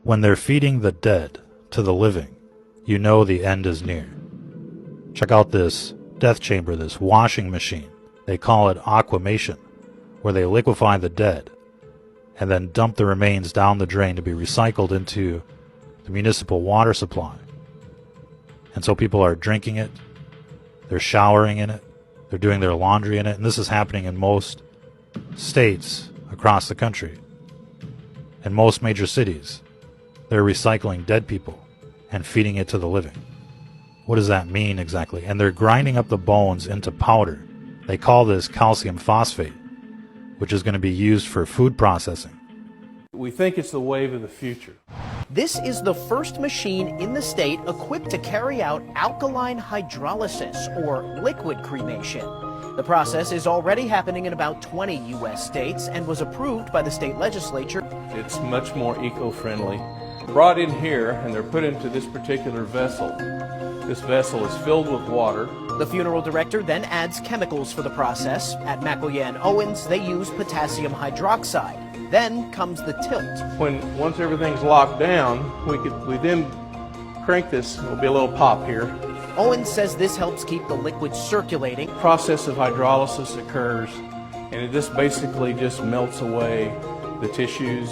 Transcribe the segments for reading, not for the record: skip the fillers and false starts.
When they're feeding the dead to the living, you know the end is near. Check out this death chamber, this washing machine. They call it aquamation, where they liquefy the dead and then dump the remains down the drain to be recycled into the municipal water supply. And so people are drinking it, they're showering in it, they're doing their laundry in it, and this is happening in most states across the country. In most major cities, they're recycling dead people and feeding it to the living. What does that mean exactly? And they're grinding up the bones into powder. They call this calcium phosphate, which is going to be used for food processing. We think it's the wave of the future. This is the first machine in the state equipped to carry out alkaline hydrolysis, or liquid cremation. The process is already happening in about 20 U.S. states and was approved by the state legislature. It's much more eco-friendly. Brought in here, and they're put into this particular vessel. This vessel is filled with water. The funeral director then adds chemicals for the process. At McElwain Owens, they use potassium hydroxide. Then comes the tilt. Once everything's locked down, we then crank this. There'll be a little pop here. Owens says this helps keep the liquid circulating. Process of hydrolysis occurs, and it just basically just melts away the tissues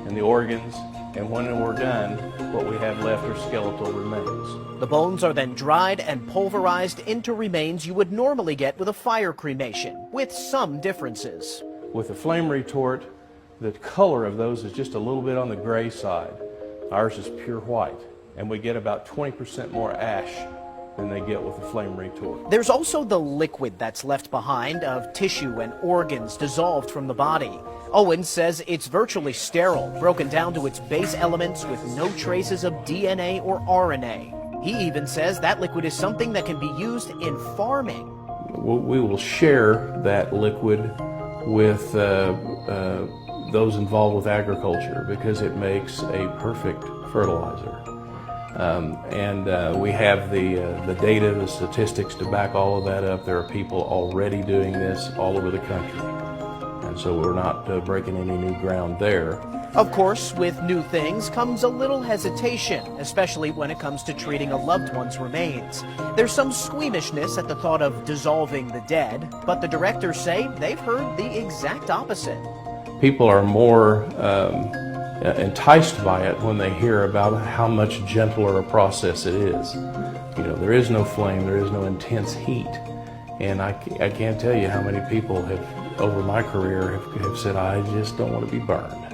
and the organs. And when we're done, what we have left are skeletal remains. The bones are then dried and pulverized into remains you would normally get with a fire cremation, with some differences. With a flame retort, the color of those is just a little bit on the gray side. Ours is pure white, and we get about 20% more ash than they get with a flame retort. There's also the liquid that's left behind of tissue and organs dissolved from the body. Owens says it's virtually sterile, broken down to its base elements with no traces of DNA or RNA. He even says that liquid is something that can be used in farming. We will share that liquid with those involved with agriculture because it makes a perfect fertilizer. We have the data, the statistics to back all of that up. There are people already doing this all over the country. And so we're not breaking any new ground there. Of course, with new things comes a little hesitation, especially when it comes to treating a loved one's remains. There's some squeamishness at the thought of dissolving the dead, but the directors say they've heard the exact opposite. People are more enticed by it when they hear about how much gentler a process it is. You know, there is no flame, there is no intense heat. And I can't tell you how many people have, over my career, have said, I just don't want to be burned.